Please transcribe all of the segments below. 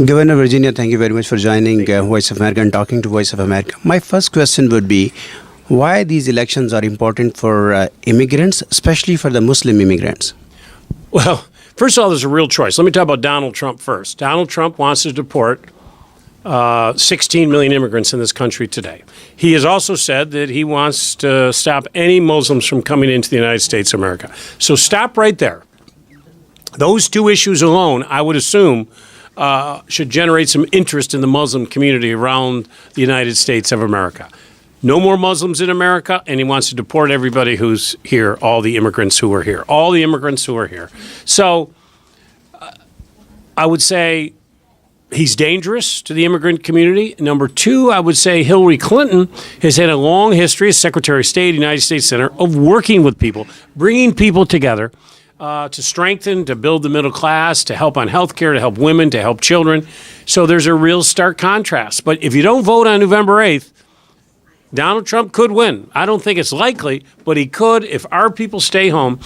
Governor Virginia, thank you very much for joining Voice of America and talking to Voice of America. My first question would be, why these elections are important for immigrants, especially for the Muslim immigrants? Well, first of all, there's a real choice. Let me talk about Donald Trump first. Donald Trump wants to deport 16 million immigrants in this country today. He has also said that he wants to stop any Muslims from coming into the United States of America. So stop right there. Those two issues alone, I would assume, should generate some interest in the Muslim community around the United States of America. No more Muslims in America, and he wants to deport everybody who's here, all the immigrants who are here, all the immigrants who are here. So I would say he's dangerous to the immigrant community. Number two, I would say Hillary Clinton has had a long history as Secretary of State, United States Senator, of working with people, bringing people together to strengthen, to build the middle class, to help on health care, to help women, to help children. So there's a real stark contrast. But if you don't vote on November 8th, Donald Trump could win. I don't think it's likely, but he could if our people stay home.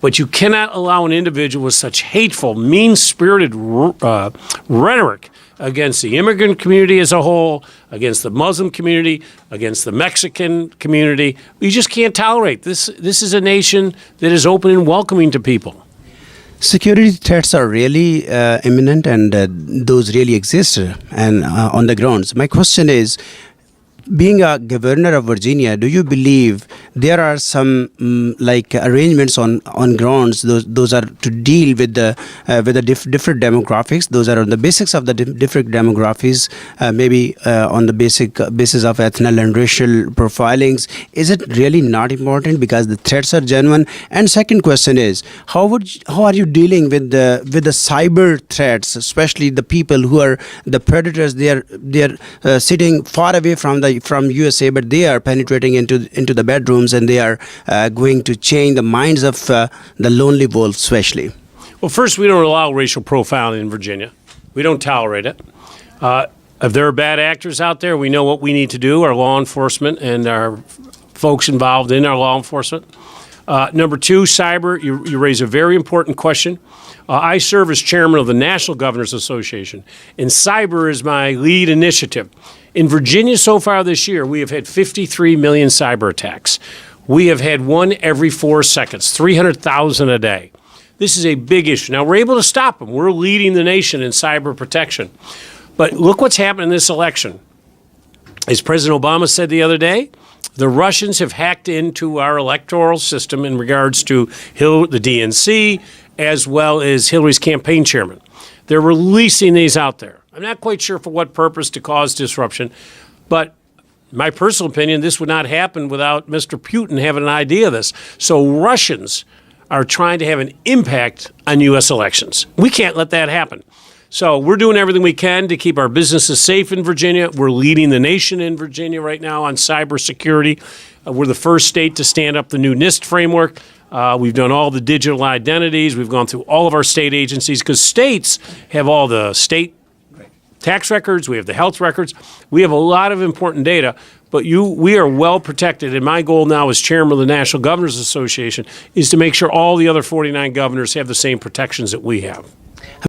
But you cannot allow an individual with such hateful, mean-spirited rhetoric against the immigrant community as a whole, against the Muslim community, against the Mexican community. You just can't tolerate this. This is a nation that is open and welcoming to people. Security threats are really imminent, and those really exist and on the grounds. My question is, being a governor of Virginia, do you believe there are some arrangements on grounds? Those are to deal with the different demographics. Those are on the basics of the different demographics, maybe on the basis of ethnic and racial profilings. Is it really not important because the threats are genuine? And second question is, how are you dealing with the cyber threats, especially the people who are the predators? They are sitting far away from USA, but they are penetrating into the bedrooms, and they are going to change the minds of the lonely wolves, especially. Well, first, we don't allow racial profiling in Virginia. We don't tolerate it. If there are bad actors out there, we know what we need to do, our law enforcement and our folks involved in our law enforcement. Number two, cyber, you raise a very important question. I serve as chairman of the National Governors Association, and cyber is my lead initiative. In Virginia so far this year, we have had 53 million cyber attacks. We have had one every 4 seconds, 300,000 a day. This is a big issue. Now, we're able to stop them. We're leading the nation in cyber protection. But look what's happened in this election. As President Obama said the other day, the Russians have hacked into our electoral system in regards to the DNC, as well as Hillary's campaign chairman. They're releasing these out there. I'm not quite sure for what purpose, to cause disruption, but my personal opinion, this would not happen without Mr. Putin having an idea of this. So Russians are trying to have an impact on U.S. elections. We can't let that happen. So we're doing everything we can to keep our businesses safe in Virginia. We're leading the nation in Virginia right now on cybersecurity. We're the first state to stand up the new NIST framework. We've done all the digital identities. We've gone through all of our state agencies because states have all the state tax records. We have the health records. We have a lot of important data, but we are well protected. And my goal now as chairman of the National Governors Association is to make sure all the other 49 governors have the same protections that we have.